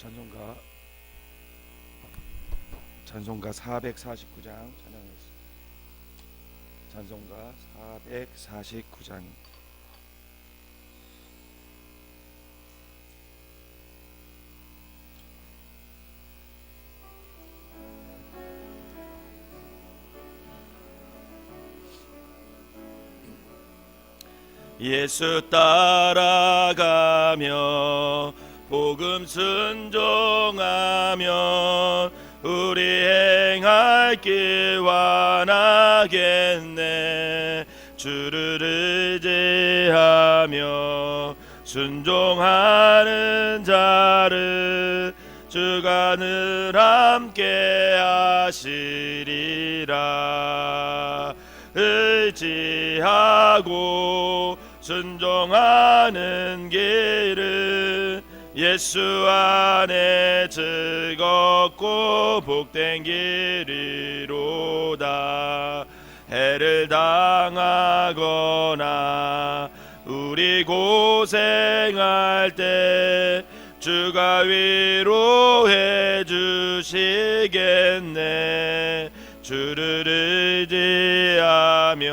찬송가 449장 찬양했습니다. 찬송가 449장. 예수 따라가며 복음 순종하면 우리 행할 길 완하겠네. 주를 의지하며 순종하는 자를 주가 늘 함께 하시리라. 의지하고 순종하는 길은 예수 안에 즐겁고 복된 길이로다. 해를 당하거나 우리 고생할 때 주가 위로해 주시겠네. 주를 의지하며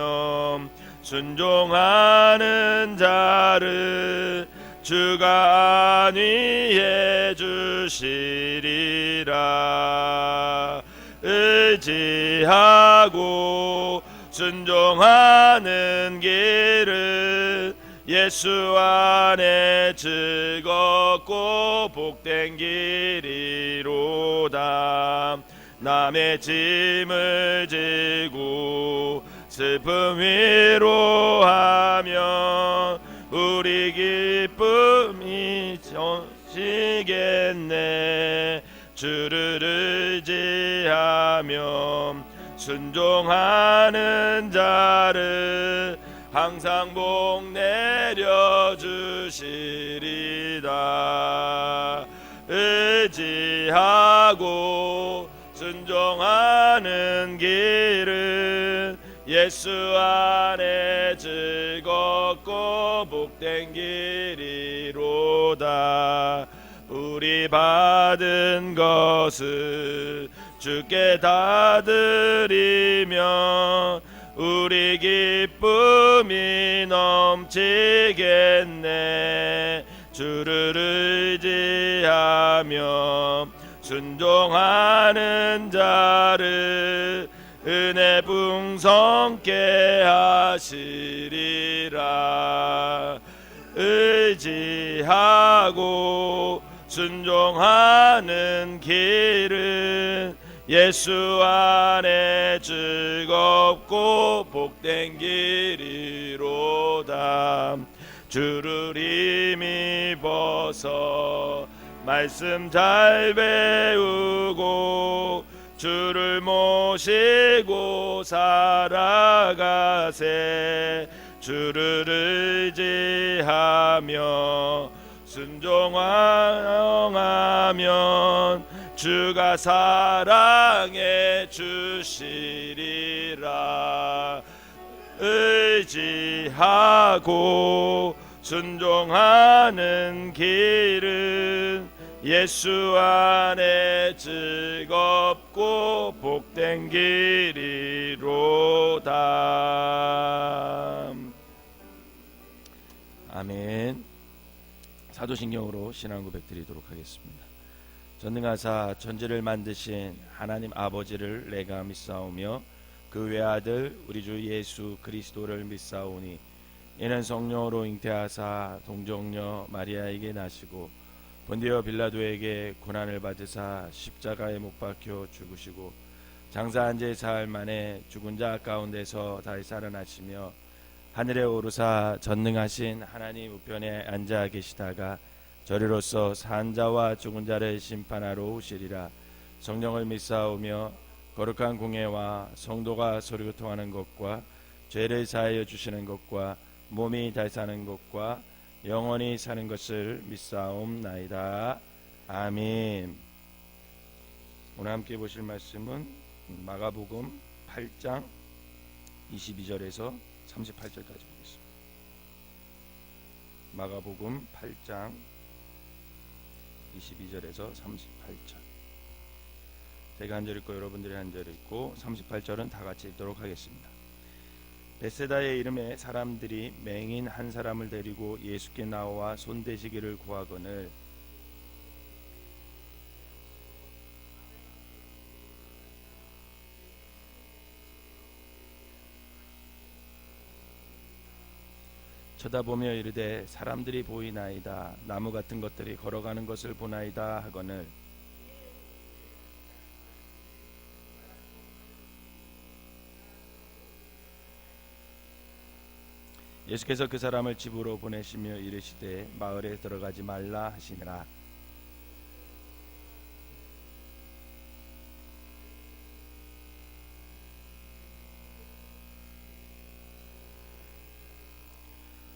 순종하는 자를 주가 안위해 주시리라. 의지하고 순종하는 길은 예수 안에 즐겁고 복된 길이로다. 남의 짐을 지고 슬픔 위로하면 우리 기쁨이 전시겠네. 주를 의지하며 순종하는 자를 항상 복 내려주시리다. 의지하고 순종하는 길은 예수 안에 즐겁고 복된 길이로다. 우리 받은 것을 주께 다 드리면 우리 기쁨이 넘치겠네. 주를 의지하며 순종하는 자를 은혜 풍성케 하시리라. 의지하고 순종하는 길은 예수 안에 즐겁고 복된 길이로다. 주를 힘입어서 말씀 잘 배우고 주를 모시고 살아가세. 주를 의지하며 순종하면 주가 사랑해 주시리라. 의지하고 순종하는 길은 예수 안에 즐겁고 복된 길이로다. 아멘. 사도신경으로 신앙 고백 드리도록 하겠습니다. 전능하사 천지를 만드신 하나님 아버지를 내가 믿사오며 그 외아들 우리 주 예수 그리스도를 믿사오니 이는 성령으로 잉태하사 동정녀 마리아에게 나시고 본디오 빌라도에게 고난을 받으사 십자가에 못 박혀 죽으시고 장사한 지 사흘 만에 죽은 자 가운데서 다시 살아나시며 하늘에 오르사 전능하신 하나님 우편에 앉아 계시다가 저리로서 산 자와 죽은 자를 심판하러 오시리라. 성령을 믿사오며 거룩한 공예와 성도가 서로 교통하는 것과 죄를 사하여 주시는 것과 몸이 다시 사는 것과 영원히 사는 것을 믿사옵나이다. 아멘. 오늘 함께 보실 말씀은 마가복음 8장 22절에서 38절까지 보겠습니다. 마가복음 8장 22절에서 38절. 제가 한 절 읽고 여러분들이 한 절 읽고 38절은 다 같이 읽도록 하겠습니다. 베세다의 이름에 사람들이 맹인 한 사람을 데리고 예수께 나와 손대시기를 구하거늘 쳐다보며 이르되 사람들이 보이나이다. 나무 같은 것들이 걸어가는 것을 보나이다 하거늘 예수께서 그 사람을 집으로 보내시며 이르시되 마을에 들어가지 말라 하시니라.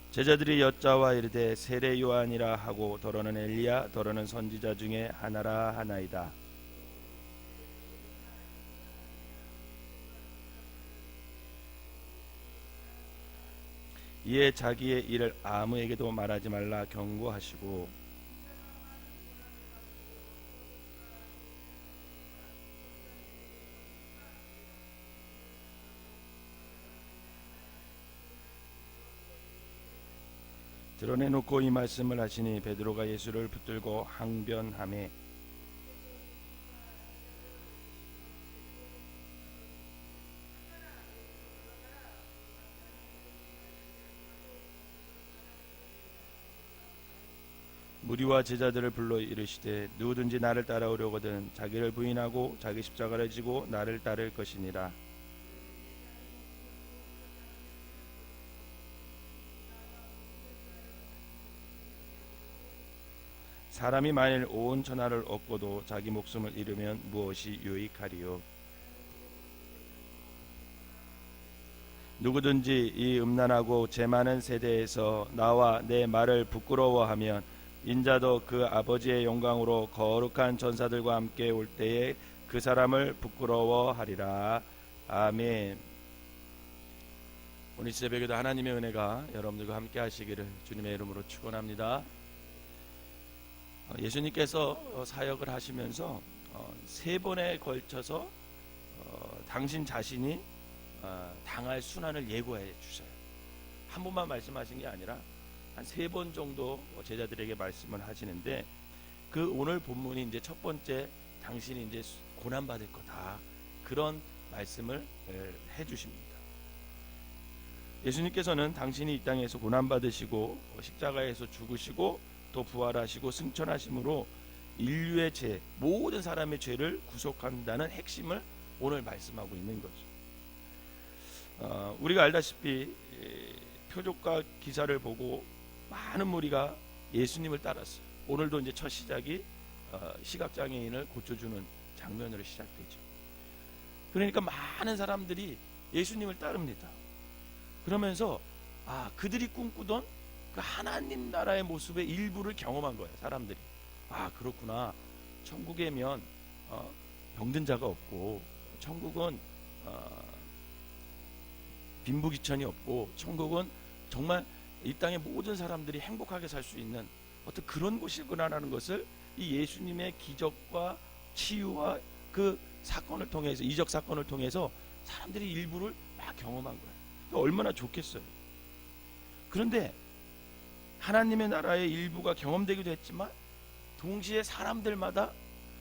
제자들이 여짜와 이르되 세례 요한이라 하고 더러는 엘리야 더러는 선지자 중에 하나라 하나이다. 이에 자기의 일을 아무에게도 말하지 말라 경고하시고 드러내놓고 이 말씀을 하시니 베드로가 예수를 붙들고 항변하매 무리와 제자들을 불러 이르시되 누구든지 나를 따라오려거든 자기를 부인하고 자기 십자가를 지고 나를 따를 것이니라. 사람이 만일 온 천하를 얻고도 자기 목숨을 잃으면 무엇이 유익하리요. 누구든지 이 음란하고 죄 많은 세대에서 나와 내 말을 부끄러워하면 인자도 그 아버지의 영광으로 거룩한 전사들과 함께 올 때에 그 사람을 부끄러워하리라. 아멘. 오늘 새벽에도 하나님의 은혜가 여러분들과 함께 하시기를 주님의 이름으로 축원합니다. 예수님께서 사역을 하시면서 세 번에 걸쳐서 당신 자신이 당할 순환을 예고해 주셔요. 한 번만 말씀하신 게 아니라 한 세 번 정도 제자들에게 말씀을 하시는데 그 오늘 본문이 이제 첫 번째 당신이 이제 고난 받을 거다 그런 말씀을 해 주십니다. 예수님께서는 당신이 이 땅에서 고난 받으시고 십자가에서 죽으시고 또 부활하시고 승천하심으로 인류의 죄 모든 사람의 죄를 구속한다는 핵심을 오늘 말씀하고 있는 거죠. 우리가 알다시피 표적과 기사를 보고 많은 무리가 예수님을 따랐어요. 오늘도 이제 첫 시작이 시각장애인을 고쳐주는 장면으로 시작되죠. 그러니까 많은 사람들이 예수님을 따릅니다. 그러면서 그들이 꿈꾸던 그 하나님 나라의 모습의 일부를 경험한 거예요. 사람들이 그렇구나. 천국에면 병든 자가 없고 천국은 빈부귀천이 없고 천국은 정말 이 땅의 모든 사람들이 행복하게 살 수 있는 어떤 그런 곳이구나라는 것을 이 예수님의 기적과 치유와 그 사건을 통해서 이적 사건을 통해서 사람들이 일부를 막 경험한 거예요. 얼마나 좋겠어요. 그런데 하나님의 나라의 일부가 경험되기도 했지만 동시에 사람들마다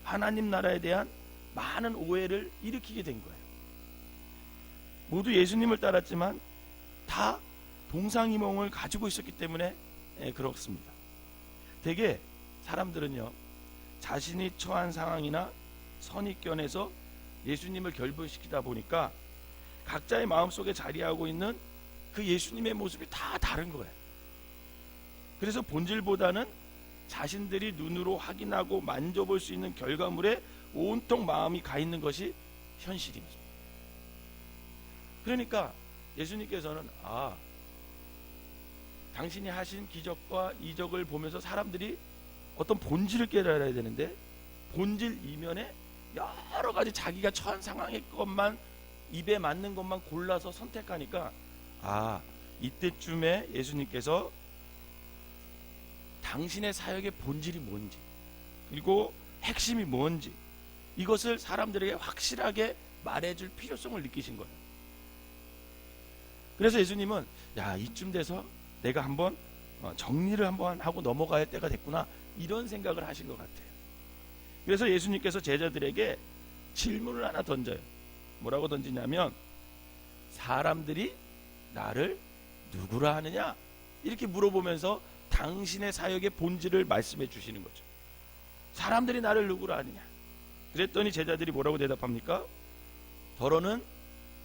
하나님 나라에 대한 많은 오해를 일으키게 된 거예요. 모두 예수님을 따랐지만 다 동상이몽을 가지고 있었기 때문에 그렇습니다. 대개 사람들은요 자신이 처한 상황이나 선입견에서 예수님을 결부시키다 보니까 각자의 마음속에 자리하고 있는 그 예수님의 모습이 다 다른 거예요. 그래서 본질보다는 자신들이 눈으로 확인하고 만져볼 수 있는 결과물에 온통 마음이 가 있는 것이 현실입니다. 그러니까 예수님께서는 당신이 하신 기적과 이적을 보면서 사람들이 어떤 본질을 깨달아야 되는데 본질 이면에 여러 가지 자기가 처한 상황의 것만 입에 맞는 것만 골라서 선택하니까 이때쯤에 예수님께서 당신의 사역의 본질이 뭔지 그리고 핵심이 뭔지 이것을 사람들에게 확실하게 말해줄 필요성을 느끼신 거예요. 그래서 예수님은 야, 이쯤 돼서 내가 한번 정리를 한번 하고 넘어갈 때가 됐구나, 이런 생각을 하신 것 같아요. 그래서 예수님께서 제자들에게 질문을 하나 던져요. 뭐라고 던지냐면 사람들이 나를 누구라 하느냐, 이렇게 물어보면서 당신의 사역의 본질을 말씀해 주시는 거죠. 사람들이 나를 누구라 하느냐. 그랬더니 제자들이 뭐라고 대답합니까? 더러는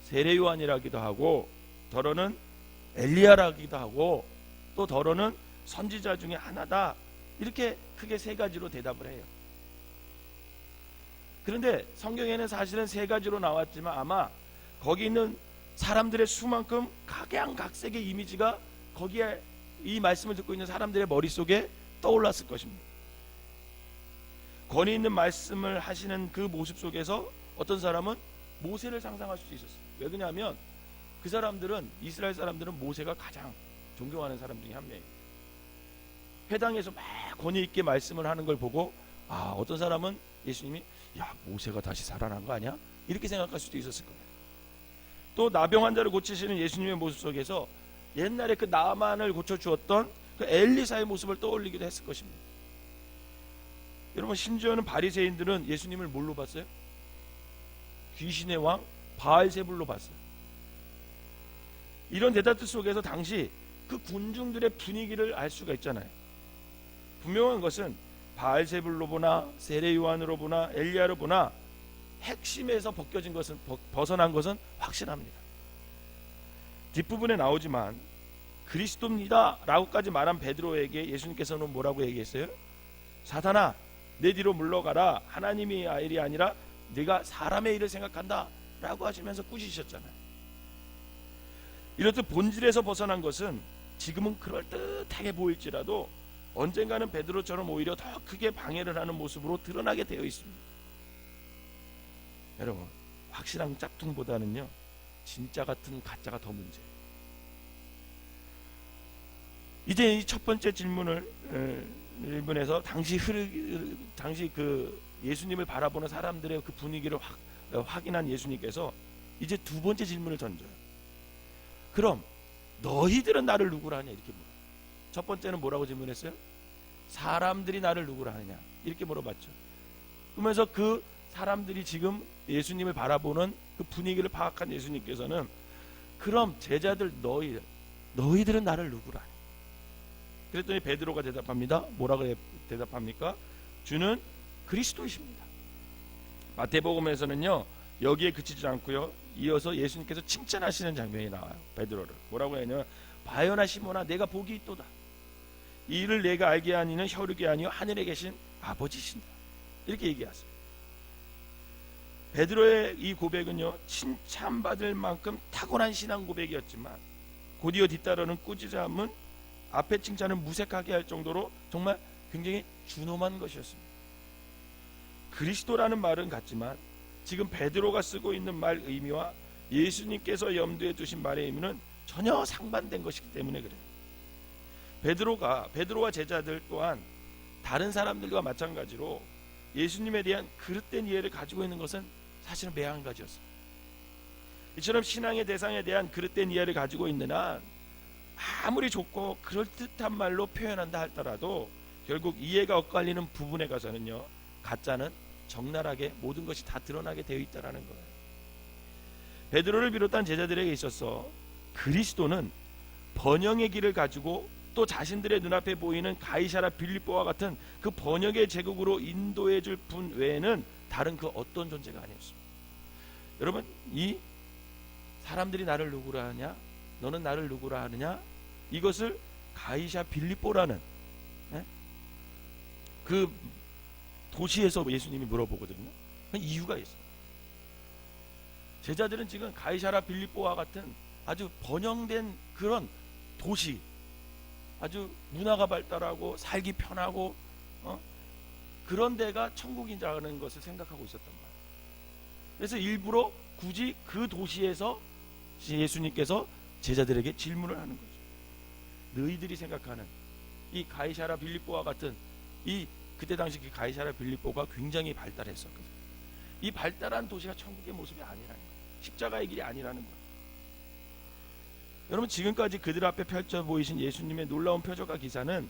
세례 요한이라기도 하고, 더러는 엘리야라기도 하고, 또 더러는 선지자 중에 하나다, 이렇게 크게 세 가지로 대답을 해요. 그런데 성경에는 사실은 세 가지로 나왔지만 아마 거기 있는 사람들의 수만큼 각양각색의 이미지가 거기에 이 말씀을 듣고 있는 사람들의 머릿속에 떠올랐을 것입니다. 권위 있는 말씀을 하시는 그 모습 속에서 어떤 사람은 모세를 상상할 수도 있었어요. 왜 그러냐면 그 사람들은, 이스라엘 사람들은 모세가 가장 존경하는 사람 중에 한 명이에요. 회당에서 막 권위 있게 말씀을 하는 걸 보고 어떤 사람은 예수님이 야, 모세가 다시 살아난 거 아니야? 이렇게 생각할 수도 있었을 거예요. 또 나병 환자를 고치시는 예수님의 모습 속에서 옛날에 그 나만을 고쳐주었던 그 엘리사의 모습을 떠올리기도 했을 것입니다. 여러분, 심지어는 바리새인들은 예수님을 뭘로 봤어요? 귀신의 왕 바알세불로 봤어요. 이런 대답들 속에서 당시 그 군중들의 분위기를 알 수가 있잖아요. 분명한 것은 바알세불로 보나 세례 요한으로 보나 엘리야로 보나 핵심에서 벗어난 것은 확실합니다. 뒷부분에 나오지만 그리스도입니다 라고까지 말한 베드로에게 예수님께서는 뭐라고 얘기했어요? 사탄아, 내 뒤로 물러가라. 하나님의 일이 아니라 네가 사람의 일을 생각한다 라고 하시면서 꾸짖으셨잖아요. 이렇듯 본질에서 벗어난 것은 지금은 그럴듯하게 보일지라도 언젠가는 베드로처럼 오히려 더 크게 방해를 하는 모습으로 드러나게 되어 있습니다. 여러분, 확실한 짝퉁보다는요 진짜 같은 가짜가 더 문제예요. 이제 이 첫 번째 질문에서 당시 그 예수님을 바라보는 사람들의 그 분위기를 확인한 예수님께서 이제 두 번째 질문을 던져요. 그럼 너희들은 나를 누구라 하냐, 이렇게 물어요. 첫 번째는 뭐라고 질문했어요? 사람들이 나를 누구라 하느냐, 이렇게 물어봤죠. 그러면서 그 사람들이 지금 예수님을 바라보는 그 분위기를 파악한 예수님께서는 그럼 제자들 너희들은 나를 누구라 하냐. 그랬더니 베드로가 대답합니다. 뭐라고 대답합니까? 주는 그리스도이십니다. 마태복음에서는요 여기에 그치지 않고요 이어서 예수님께서 칭찬하시는 장면이 나와요. 베드로를 뭐라고 하냐면 바요나 시몬아, 내가 복이 있도다. 이 일을 내가 알게 하니는 혈육이 아니요 하늘에 계신 아버지신다, 이렇게 얘기하세요. 베드로의 이 고백은요 칭찬받을 만큼 탁월한 신앙 고백이었지만 곧이어 뒤따르는 꾸짖음은 앞에 칭찬을 무색하게 할 정도로 정말 굉장히 준엄한 것이었습니다. 그리스도라는 말은 같지만 지금 베드로가 쓰고 있는 말 의미와 예수님께서 염두에 두신 말의 의미는 전혀 상반된 것이기 때문에 그래요. 베드로와 제자들 또한 다른 사람들과 마찬가지로 예수님에 대한 그릇된 이해를 가지고 있는 것은 사실은 매한 가지였습니다. 이처럼 신앙의 대상에 대한 그릇된 이해를 가지고 있는 한 아무리 좋고 그럴듯한 말로 표현한다 할지라도 결국 이해가 엇갈리는 부분에 가서는요 가짜는 적나라하게 모든 것이 다 드러나게 되어 있다는 거예요. 베드로를 비롯한 제자들에게 있어서 그리스도는 번영의 길을 가지고 또 자신들의 눈앞에 보이는 가이사라 빌립보와 같은 그 번영의 제국으로 인도해 줄 분 외에는 다른 그 어떤 존재가 아니었습니다. 여러분, 이 사람들이 나를 누구라 하냐, 너는 나를 누구라 하느냐, 이것을 가이사 빌립보라는 그 도시에서 예수님이 물어보거든요. 이유가 있어요. 제자들은 지금 가이사라 빌립보와 같은 아주 번영된 그런 도시, 아주 문화가 발달하고 살기 편하고 그런 데가 천국이라는 것을 생각하고 있었단 말이에요. 그래서 일부러 굳이 그 도시에서 예수님께서 제자들에게 질문을 하는 거죠. 너희들이 생각하는 이 가이사라 빌립보와 같은 이 그때 당시 그 가이사랴 빌립보가 굉장히 발달했었거든요. 이 발달한 도시가 천국의 모습이 아니라는 거예요. 십자가의 길이 아니라는 거예요. 여러분, 지금까지 그들 앞에 펼쳐 보이신 예수님의 놀라운 표적과 기사는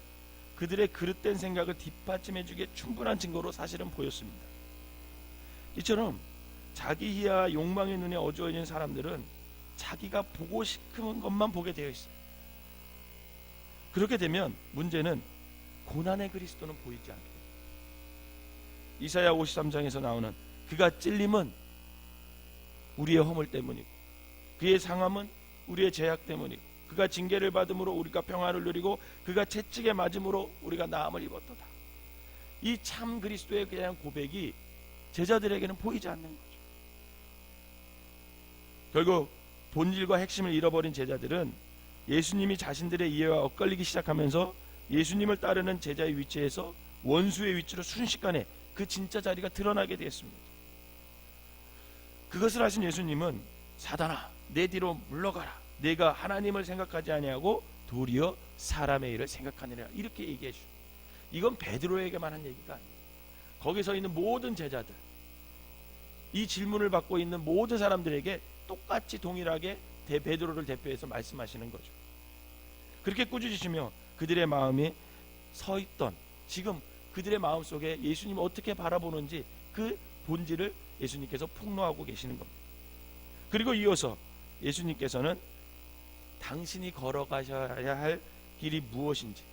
그들의 그릇된 생각을 뒷받침해주기에 충분한 증거로 사실은 보였습니다. 이처럼 자기 희와 욕망의 눈에 어두워진 사람들은 자기가 보고 싶은 것만 보게 되어 있어요. 그렇게 되면 문제는 고난의 그리스도는 보이지 않게 됩니다. 이사야 53장에서 나오는 그가 찔림은 우리의 허물 때문이고 그의 상함은 우리의 죄악 때문이고 그가 징계를 받음으로 우리가 평화를 누리고 그가 채찍에 맞음으로 우리가 나음을 입었도다. 이 참 그리스도에 대한 고백이 제자들에게는 보이지 않는 거죠. 결국 본질과 핵심을 잃어버린 제자들은 예수님이 자신들의 이해와 엇갈리기 시작하면서 예수님을 따르는 제자의 위치에서 원수의 위치로 순식간에 그 진짜 자리가 드러나게 되었습니다. 그것을 하신 예수님은 사단아 내 뒤로 물러가라, 내가 하나님을 생각하지 아니하고 도리어 사람의 일을 생각하느니라, 이렇게 얘기해 주십니다. 이건 베드로에게만 한 얘기가 아니에요. 거기 서 있는 모든 제자들, 이 질문을 받고 있는 모든 사람들에게 똑같이 동일하게 베드로를 대표해서 말씀하시는 거죠. 그렇게 꾸짖으시며 그들의 마음이 서 있던, 지금 그들의 마음속에 예수님을 어떻게 바라보는지 그 본질을 예수님께서 폭로하고 계시는 겁니다. 그리고 이어서 예수님께서는 당신이 걸어가셔야 할 길이 무엇인지,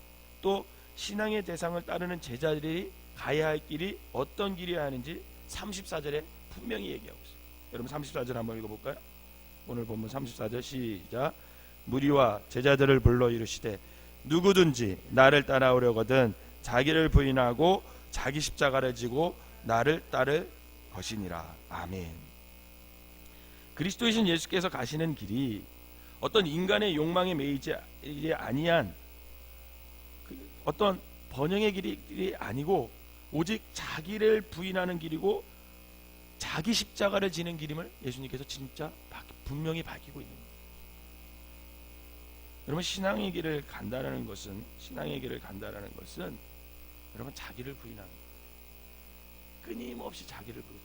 또 신앙의 대상을 따르는 제자들이 가야 할 길이 어떤 길이어야 하는지 34절에 분명히 얘기하고 있어요. 여러분 34절 한번 읽어볼까요? 오늘 본문 34절 시작. 무리와 제자들을 불러 이르시되 누구든지 나를 따라오려거든 자기를 부인하고 자기 십자가를 지고 나를 따를 것이니라. 아멘. 그리스도이신 예수께서 가시는 길이 어떤 인간의 욕망에 매이지 아니한 어떤 번영의 길이 아니고 오직 자기를 부인하는 길이고 자기 십자가를 지는 길임을 예수님께서 진짜 분명히 밝히고 있는 거예요. 여러분, 신앙의 길을 간다라는 것은 여러분 자기를 부인하는 거예요. 끊임없이 자기를 부인.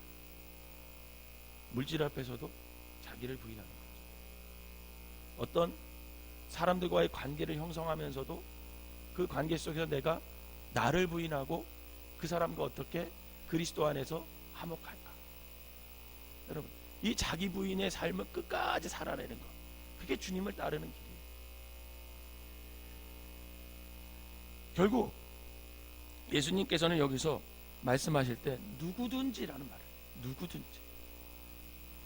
물질 앞에서도 자기를 부인하는 거죠. 어떤 사람들과의 관계를 형성하면서도 그 관계 속에서 내가 나를 부인하고 그 사람과 어떻게 그리스도 안에서 화목할까. 여러분, 이 자기 부인의 삶을 끝까지 살아내는 것, 그게 주님을 따르는 길이에요. 결국 예수님께서는 여기서 말씀하실 때 누구든지라는 말이에요. 누구든지.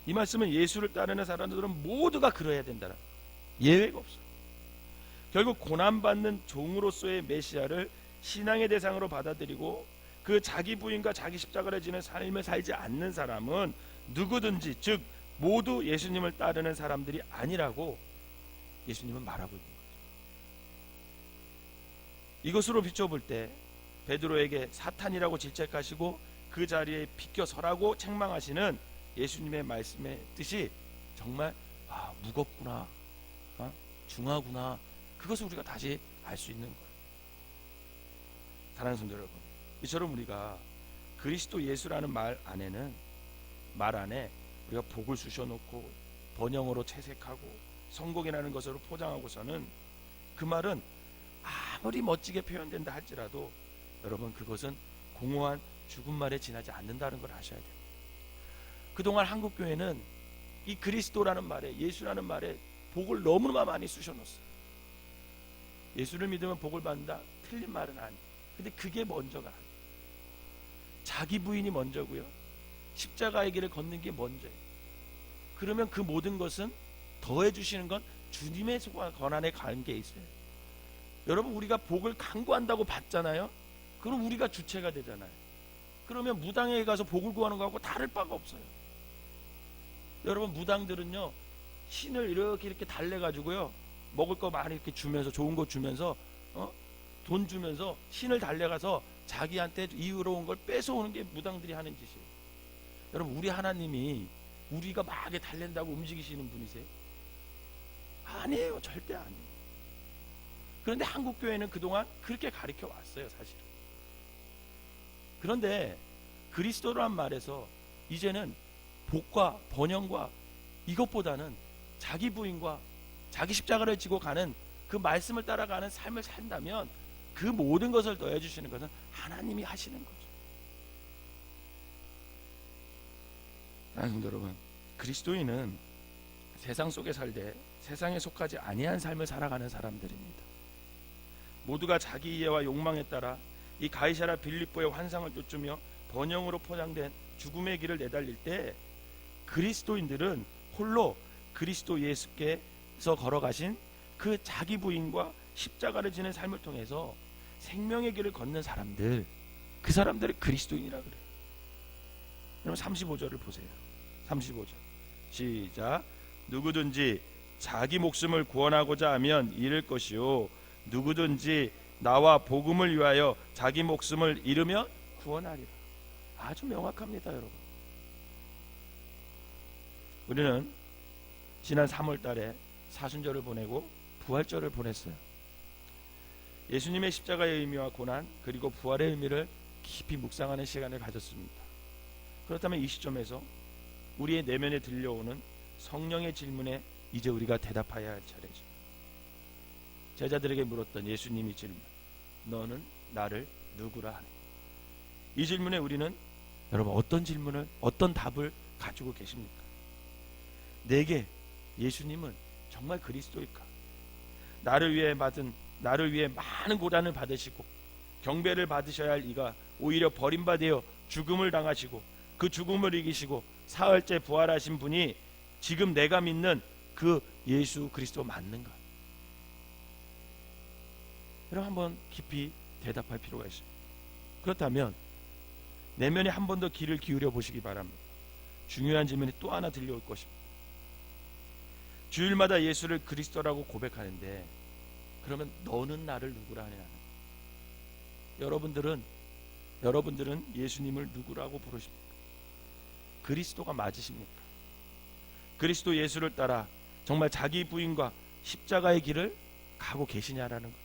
이 말씀은 예수를 따르는 사람들은 모두가 그러해야 된다는 거예요. 예외가 없어요. 결국 고난받는 종으로서의 메시아를 신앙의 대상으로 받아들이고 그 자기 부인과 자기 십자가를 지는 삶을 살지 않는 사람은 누구든지, 즉 모두 예수님을 따르는 사람들이 아니라고 예수님은 말하고 있는 거죠. 이것으로 비춰볼 때 베드로에게 사탄이라고 질책하시고 그 자리에 비껴서라고 책망하시는 예수님의 말씀의 뜻이 정말 무겁구나, 중하구나, 그것을 우리가 다시 알 수 있는 거예요. 사랑하는 성도 여러분, 이처럼 우리가 그리스도 예수라는 말 안에 우리가 복을 쑤셔놓고 번영으로 채색하고 성공이라는 것으로 포장하고서는 그 말은 아무리 멋지게 표현된다 할지라도 여러분 그것은 공허한 죽은 말에 지나지 않는다는 걸 아셔야 돼요. 그동안 한국교회는 이 그리스도라는 말에, 예수라는 말에 복을 너무나 많이 쑤셔놓았어요. 예수를 믿으면 복을 받는다, 틀린 말은 아니에요. 근데 그게 먼저가 아니에요. 자기 부인이 먼저고요, 십자가의 길을 걷는 게 먼저예요. 그러면 그 모든 것은 더해 주시는 건 주님의 권한에 관계에 있어요. 여러분, 우리가 복을 강구한다고 받잖아요. 그럼 우리가 주체가 되잖아요. 그러면 무당에 가서 복을 구하는 거하고 다를 바가 없어요. 여러분, 무당들은요 신을 이렇게 달래가지고요 먹을 거 많이 이렇게 주면서, 좋은 거 주면서, 돈 주면서 신을 달래가서 자기한테 이유로운 걸 뺏어오는 게 무당들이 하는 짓이에요. 여러분, 우리 하나님이 우리가 막 달랜다고 움직이시는 분이세요? 아니에요. 절대 아니에요. 그런데 한국교회는 그동안 그렇게 가르쳐 왔어요. 사실은 그런데 그리스도란 말에서 이제는 복과 번영과 이것보다는 자기 부인과 자기 십자가를 지고 가는 그 말씀을 따라가는 삶을 산다면 그 모든 것을 더해주시는 것은 하나님이 하시는 거죠. 성도 여러분, 그리스도인은 세상 속에 살되 세상에 속하지 아니한 삶을 살아가는 사람들입니다. 모두가 자기 이해와 욕망에 따라 이 가이사랴 빌립보의 환상을 쫓으며 번영으로 포장된 죽음의 길을 내달릴 때 그리스도인들은 홀로 그리스도 예수께서 걸어가신 그 자기 부인과 십자가를 지는 삶을 통해서 생명의 길을 걷는 사람들, 그 사람들을 그리스도인이라 그래요. 여러분 35절을 보세요. 35절 시작. 누구든지 자기 목숨을 구원하고자 하면 잃을 것이요 누구든지 나와 복음을 위하여 자기 목숨을 잃으면 구원하리라. 아주 명확합니다, 여러분. 우리는 지난 3월 달에 사순절을 보내고 부활절을 보냈어요. 예수님의 십자가의 의미와 고난 그리고 부활의 의미를 깊이 묵상하는 시간을 가졌습니다. 그렇다면 이 시점에서 우리의 내면에 들려오는 성령의 질문에 이제 우리가 대답해야 할 차례죠. 제자들에게 물었던 예수님이 질문, 너는 나를 누구라 하니? 이 질문에 우리는 여러분 어떤 질문을, 어떤 답을 가지고 계십니까? 내게 예수님은 정말 그리스도일까? 나를 위해 많은 고난을 받으시고 경배를 받으셔야 할 이가 오히려 버림받아 죽음을 당하시고 그 죽음을 이기시고 사흘째 부활하신 분이 지금 내가 믿는 그 예수 그리스도 맞는가? 여러분 한번 깊이 대답할 필요가 있습니다. 그렇다면 내면에 한 번 더 귀를 기울여 보시기 바랍니다. 중요한 질문이 또 하나 들려올 것입니다. 주일마다 예수를 그리스도라고 고백하는데 그러면 너는 나를 누구라 하냐? 여러분들은 예수님을 누구라고 부르십니까? 그리스도가 맞으십니까? 그리스도 예수를 따라 정말 자기 부인과 십자가의 길을 가고 계시냐라는 거죠.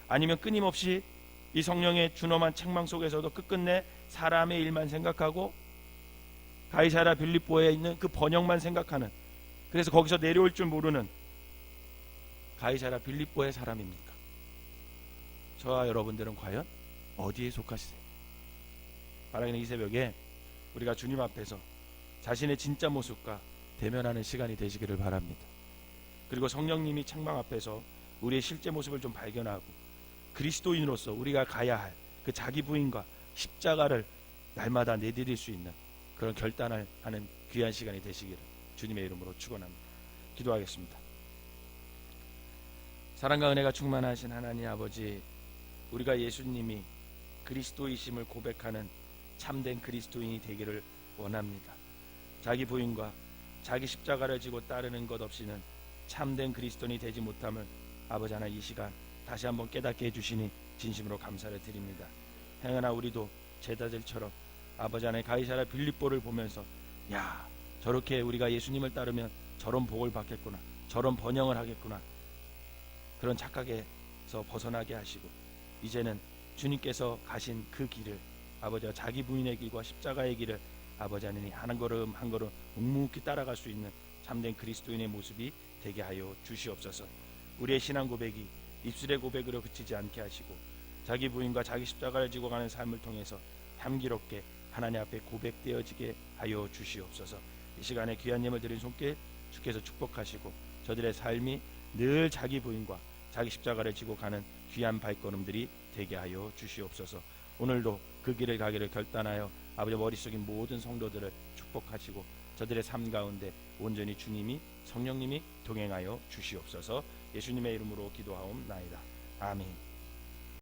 아니면 끊임없이 이 성령의 준엄한 책망 속에서도 끝끝내 사람의 일만 생각하고 가이사랴 빌립보에 있는 그 번영만 생각하는, 그래서 거기서 내려올 줄 모르는 가이사랴 빌립보의 사람입니까? 저와 여러분들은 과연 어디에 속하시세요? 바라기는 이 새벽에 우리가 주님 앞에서 자신의 진짜 모습과 대면하는 시간이 되시기를 바랍니다. 그리고 성령님이 책망 앞에서 우리의 실제 모습을 좀 발견하고 그리스도인으로서 우리가 가야 할 그 자기 부인과 십자가를 날마다 내디딜 수 있는 그런 결단을 하는 귀한 시간이 되시기를 주님의 이름으로 축원합니다. 기도하겠습니다. 사랑과 은혜가 충만하신 하나님 아버지, 우리가 예수님이 그리스도이심을 고백하는 참된 그리스도인이 되기를 원합니다. 자기 부인과 자기 십자가를 지고 따르는 것 없이는 참된 그리스도인이 되지 못함을 아버지 하나 이 시간 다시 한번 깨닫게 해주시니 진심으로 감사를 드립니다. 행여나 우리도 제자들처럼 아버지 하나의 가이사랴 빌립보를 보면서 야, 저렇게 우리가 예수님을 따르면 저런 복을 받겠구나, 저런 번영을 하겠구나, 그런 착각에서 벗어나게 하시고 이제는 주님께서 가신 그 길을 아버지와 자기 부인의 길과 십자가의 길을 아버지 하나님 한 걸음 한 걸음 묵묵히 따라갈 수 있는 참된 그리스도인의 모습이 되게 하여 주시옵소서. 우리의 신앙 고백이 입술의 고백으로 그치지 않게 하시고 자기 부인과 자기 십자가를 지고 가는 삶을 통해서 향기롭게 하나님 앞에 고백되어지게 하여 주시옵소서. 이 시간에 귀한 예물 드린 손길 주께서 축복하시고 저들의 삶이 늘 자기 부인과 자기 십자가를 지고 가는 귀한 발걸음들이 되게 하여 주시옵소서. 오늘도 그 길을 가기를 결단하여 아버지 머릿속인 모든 성도들을 축복하시고 저들의 삶 가운데 온전히 주님이 성령님이 동행하여 주시옵소서. 예수님의 이름으로 기도하옵나이다. 아멘.